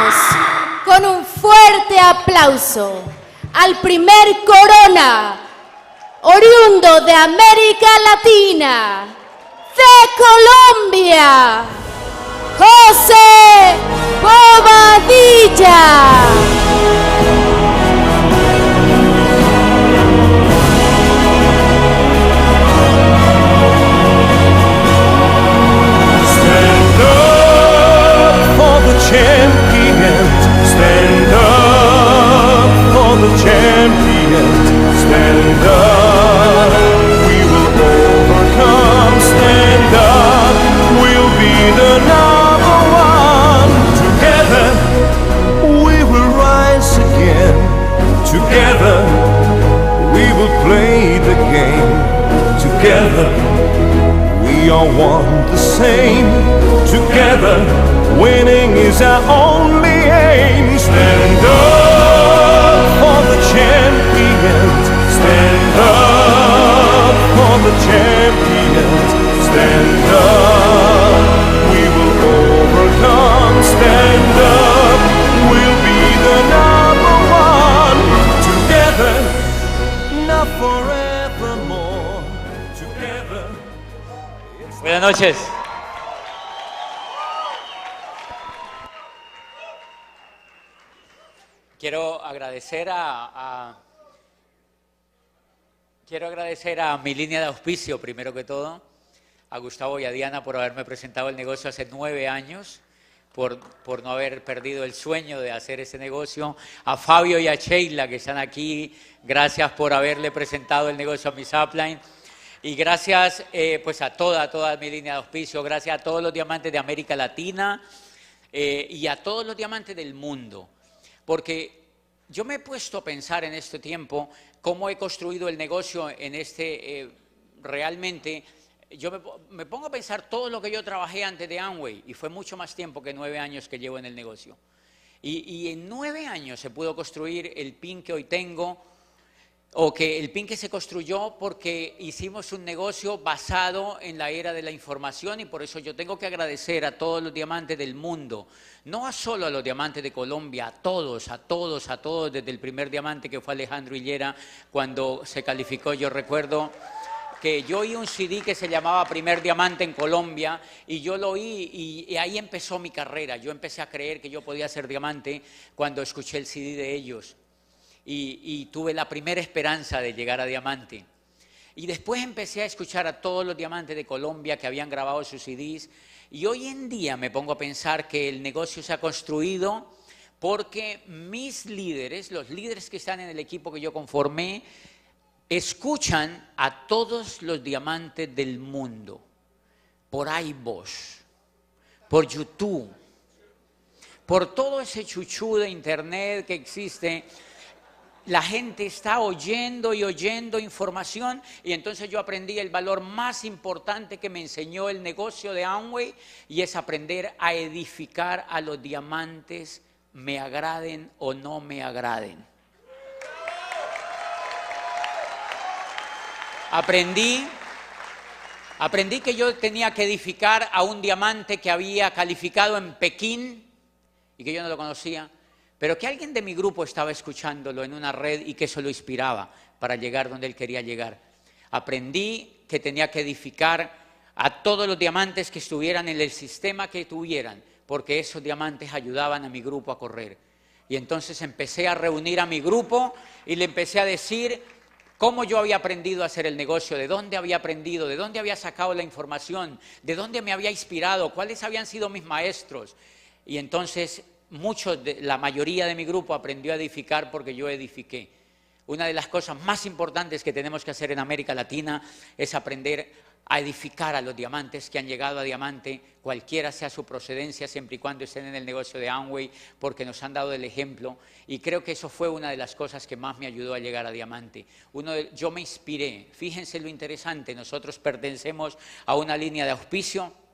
Recibamos con un fuerte aplauso al primer Corona, oriundo de América Latina, de Colombia, José Bobadilla. Champions, stand up for the champions, stand up, we will overcome, stand up, we'll be the number one, together we will rise again, together we will play the game, together we are one the same, together winning is our only aim. Stand up for the champions. Stand up for the champions. Stand up, we will overcome. Stand up, we'll be the number one. Together, not forevermore. Together. Buenas noches. Quiero agradecer a mi línea de auspicio, primero que todo, a Gustavo y a Diana por haberme presentado el negocio hace 9 años, por no haber perdido el sueño de hacer ese negocio, a Fabio y a Sheila que están aquí, gracias por haberle presentado el negocio a Miss Upline, y gracias pues a toda mi línea de auspicio, gracias a todos los diamantes de América Latina y a todos los diamantes del mundo. Porque yo me he puesto a pensar en este tiempo cómo he construido el negocio en realmente, yo me pongo a pensar todo lo que yo trabajé antes de Amway y fue mucho más tiempo que 9 años que llevo en el negocio. Y en 9 años se pudo construir el PIN que hoy tengo, o que el PIN que se construyó porque hicimos un negocio basado en la era de la información y por eso yo tengo que agradecer a todos los diamantes del mundo, no solo a los diamantes de Colombia, a todos, desde el primer diamante que fue Alejandro Hillera cuando se calificó. Yo recuerdo que yo oí un CD que se llamaba Primer Diamante en Colombia y yo lo oí y ahí empezó mi carrera. Yo empecé a creer que yo podía ser diamante cuando escuché el CD de ellos. Y tuve la primera esperanza de llegar a diamante. Y después empecé a escuchar a todos los diamantes de Colombia que habían grabado sus CDs. Y hoy en día me pongo a pensar que el negocio se ha construido porque mis líderes, los líderes que están en el equipo que yo conformé, escuchan a todos los diamantes del mundo. Por iVoox, por YouTube, por todo ese chuchú de internet que existe. La gente está oyendo y oyendo información y entonces yo aprendí el valor más importante que me enseñó el negocio de Amway y es aprender a edificar a los diamantes, me agraden o no me agraden. Aprendí que yo tenía que edificar a un diamante que había calificado en Pekín y que yo no lo conocía. Pero que alguien de mi grupo estaba escuchándolo en una red y que eso lo inspiraba para llegar donde él quería llegar. Aprendí que tenía que edificar a todos los diamantes que estuvieran en el sistema que tuvieran, porque esos diamantes ayudaban a mi grupo a correr. Y entonces empecé a reunir a mi grupo y le empecé a decir cómo yo había aprendido a hacer el negocio, de dónde había aprendido, de dónde había sacado la información, de dónde me había inspirado, cuáles habían sido mis maestros. Y entonces la mayoría de mi grupo aprendió a edificar porque yo edifiqué. Una de las cosas más importantes que tenemos que hacer en América Latina es aprender a edificar a los diamantes que han llegado a diamante, cualquiera sea su procedencia, siempre y cuando estén en el negocio de Amway, porque nos han dado el ejemplo. Y creo que eso fue una de las cosas que más me ayudó a llegar a diamante. Yo me inspiré. Fíjense lo interesante, nosotros pertenecemos a una línea de auspicio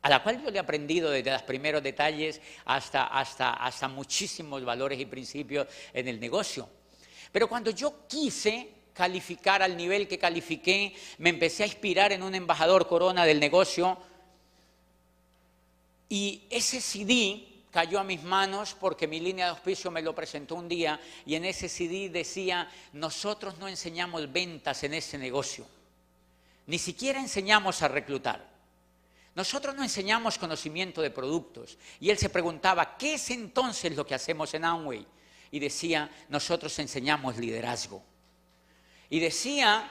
a la cual yo le he aprendido desde los primeros detalles hasta muchísimos valores y principios en el negocio. Pero cuando yo quise calificar al nivel que califiqué, me empecé a inspirar en un embajador Corona del negocio y ese CD cayó a mis manos porque mi línea de auspicio me lo presentó un día y en ese CD decía, nosotros no enseñamos ventas en ese negocio, ni siquiera enseñamos a reclutar. Nosotros no enseñamos conocimiento de productos. Y él se preguntaba, ¿qué es entonces lo que hacemos en Amway? Y decía, nosotros enseñamos liderazgo. Y decía,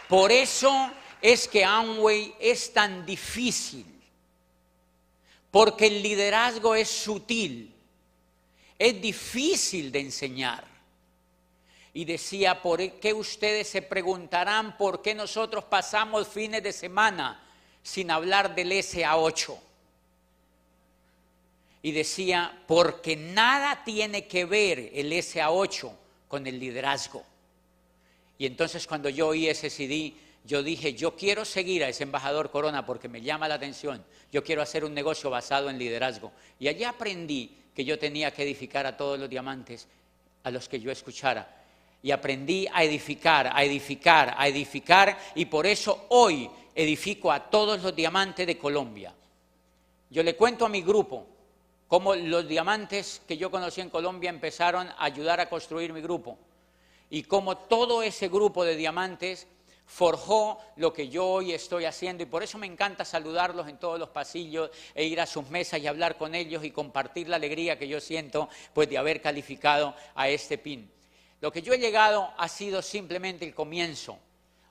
por eso es que Amway es tan difícil. Porque el liderazgo es sutil, es difícil de enseñar. Y decía, ¿por qué ustedes se preguntarán por qué nosotros pasamos fines de semana sin hablar del SA8? Y decía, porque nada tiene que ver el SA8 con el liderazgo. Y entonces cuando yo oí ese CD, yo dije, yo quiero seguir a ese embajador Corona porque me llama la atención. Yo quiero hacer un negocio basado en liderazgo. Y allí aprendí que yo tenía que edificar a todos los diamantes a los que yo escuchara. Y aprendí a edificar, y por eso hoy edifico a todos los diamantes de Colombia. Yo le cuento a mi grupo cómo los diamantes que yo conocí en Colombia empezaron a ayudar a construir mi grupo y cómo todo ese grupo de diamantes forjó lo que yo hoy estoy haciendo, y por eso me encanta saludarlos en todos los pasillos e ir a sus mesas y hablar con ellos y compartir la alegría que yo siento pues de haber calificado a este PIN. Lo que yo he llegado ha sido simplemente el comienzo.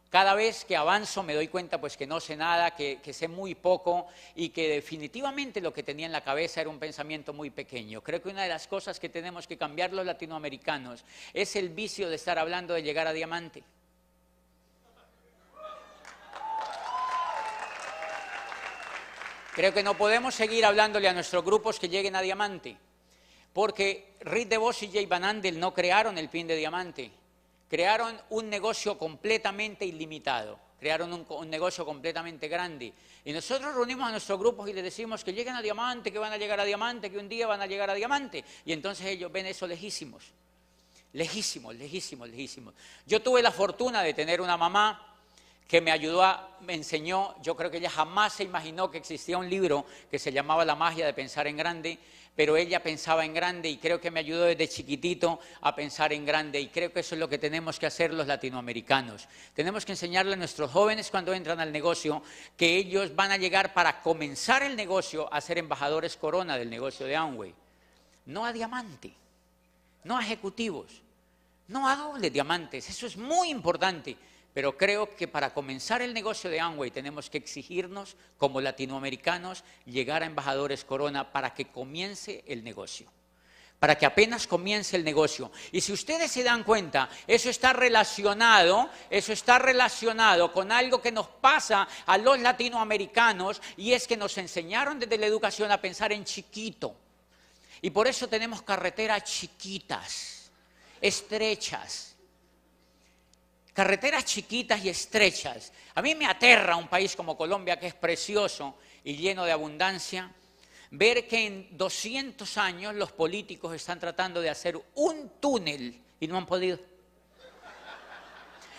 Cada vez que avanzo me doy cuenta pues que no sé nada, que sé muy poco y que definitivamente lo que tenía en la cabeza era un pensamiento muy pequeño. Creo que una de las cosas que tenemos que cambiar los latinoamericanos es el vicio de estar hablando de llegar a diamante. Creo que no podemos seguir hablándole a nuestros grupos que lleguen a diamante. Porque Reed DeVos y Jay Van Andel no crearon el PIN de diamante, crearon un negocio completamente ilimitado, crearon un negocio completamente grande. Y nosotros reunimos a nuestros grupos y les decimos que lleguen a diamante, que van a llegar a diamante, que un día van a llegar a diamante. Y entonces ellos ven eso lejísimos, lejísimos, lejísimos, lejísimos. Yo tuve la fortuna de tener una mamá que me ayudó, me enseñó, yo creo que ella jamás se imaginó que existía un libro que se llamaba La magia de pensar en grande, pero ella pensaba en grande y creo que me ayudó desde chiquitito a pensar en grande, y creo que eso es lo que tenemos que hacer los latinoamericanos. Tenemos que enseñarle a nuestros jóvenes cuando entran al negocio que ellos van a llegar para comenzar el negocio a ser embajadores Corona del negocio de Amway, no a diamante, no a ejecutivos, no a dobles diamantes, eso es muy importante. Pero creo que para comenzar el negocio de Amway tenemos que exigirnos como latinoamericanos llegar a embajadores Corona para que comience el negocio, para que apenas comience el negocio. Y si ustedes se dan cuenta, eso está relacionado con algo que nos pasa a los latinoamericanos, y es que nos enseñaron desde la educación a pensar en chiquito. Y por eso tenemos carreteras chiquitas, estrechas. Carreteras chiquitas y estrechas. A mí me aterra un país como Colombia, que es precioso y lleno de abundancia, ver que en 200 años los políticos están tratando de hacer un túnel y no han podido.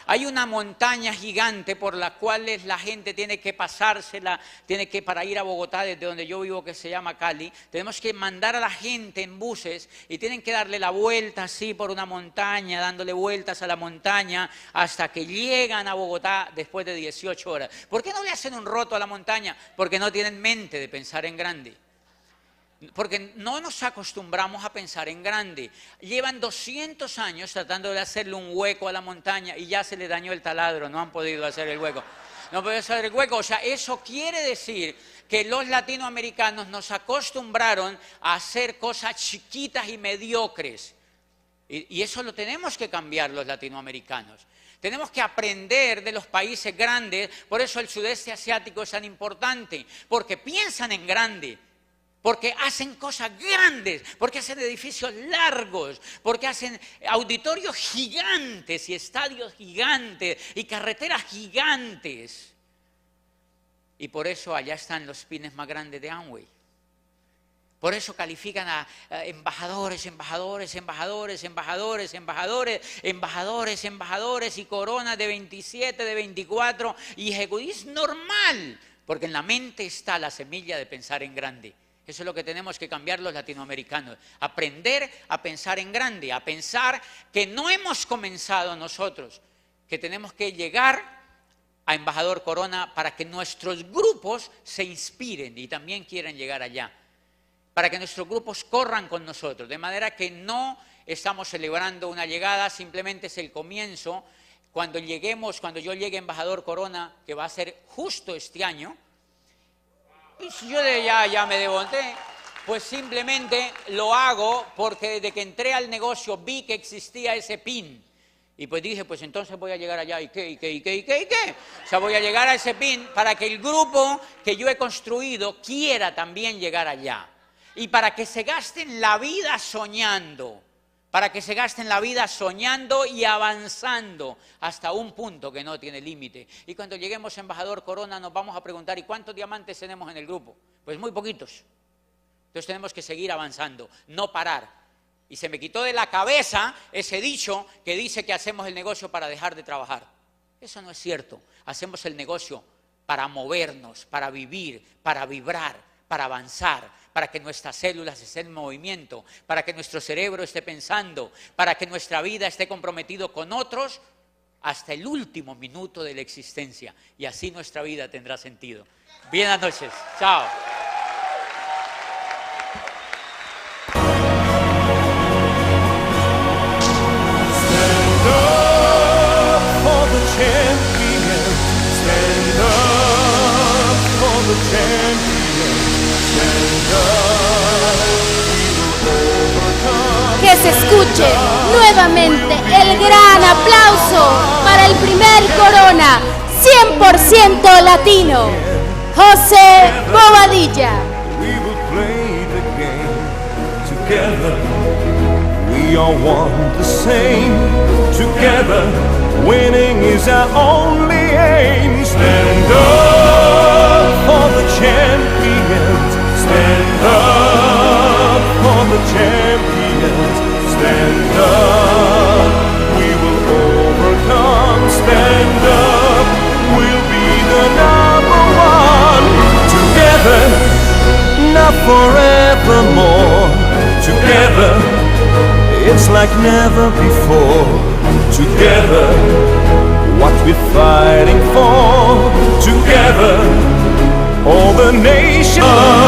Hay una montaña gigante por la cual la gente tiene que pasársela, para ir a Bogotá, desde donde yo vivo, que se llama Cali, tenemos que mandar a la gente en buses y tienen que darle la vuelta así por una montaña, dándole vueltas a la montaña hasta que llegan a Bogotá después de 18 horas. ¿Por qué no le hacen un roto a la montaña? Porque no tienen mente de pensar en grande. Porque no nos acostumbramos a pensar en grande. Llevan 200 años tratando de hacerle un hueco a la montaña y ya se le dañó el taladro, no han podido hacer el hueco. No han podido hacer el hueco. O sea, eso quiere decir que los latinoamericanos nos acostumbraron a hacer cosas chiquitas y mediocres. Y eso lo tenemos que cambiar los latinoamericanos. Tenemos que aprender de los países grandes. Por eso el sudeste asiático es tan importante, porque piensan en grande. Porque hacen cosas grandes, porque hacen edificios largos, porque hacen auditorios gigantes y estadios gigantes y carreteras gigantes. Y por eso allá están los pines más grandes de Amway. Por eso califican a embajadores, embajadores, embajadores, embajadores, embajadores, embajadores, embajadores y coronas de 27, de 24 y ejecutivos. Es normal. porque en la mente está la semilla de pensar en grande. Eso es lo que tenemos que cambiar los latinoamericanos. Aprender a pensar en grande, a pensar que no hemos comenzado nosotros, que tenemos que llegar a Embajador Corona para que nuestros grupos se inspiren y también quieran llegar allá. Para que nuestros grupos corran con nosotros. De manera que no estamos celebrando una llegada, simplemente es el comienzo. Cuando yo llegue a Embajador Corona, que va a ser justo este año, y si yo ya me desmonté, pues simplemente lo hago porque desde que entré al negocio vi que existía ese pin. Y pues dije, pues entonces voy a llegar allá, ¿y qué? O sea, voy a llegar a ese pin para que el grupo que yo he construido quiera también llegar allá. Y para que se gasten la vida soñando. Para que se gasten la vida soñando y avanzando hasta un punto que no tiene límite. Y cuando lleguemos a Embajador Corona nos vamos a preguntar, ¿y cuántos diamantes tenemos en el grupo? Pues muy poquitos. Entonces tenemos que seguir avanzando, no parar. Y se me quitó de la cabeza ese dicho que dice que hacemos el negocio para dejar de trabajar. Eso no es cierto. Hacemos el negocio para movernos, para vivir, para vibrar, para avanzar, para que nuestras células estén en movimiento, para que nuestro cerebro esté pensando, para que nuestra vida esté comprometido con otros hasta el último minuto de la existencia. Y así nuestra vida tendrá sentido. Buenas noches. Chao. Stand up for the champion. Stand up for the champion. Stand up. We will overcome. Que se escuche nuevamente el gran aplauso para el primer Corona 100% latino, José Bobadilla. We will play the game together. We are one the same. Together, winning is our only aim. Stand up for the champions. Stand up for the champions. Stand up. We will overcome. Stand up. We'll be the number one. Together, not forevermore. Together, it's like never before. Together, what we're fighting for. Together, all the nations.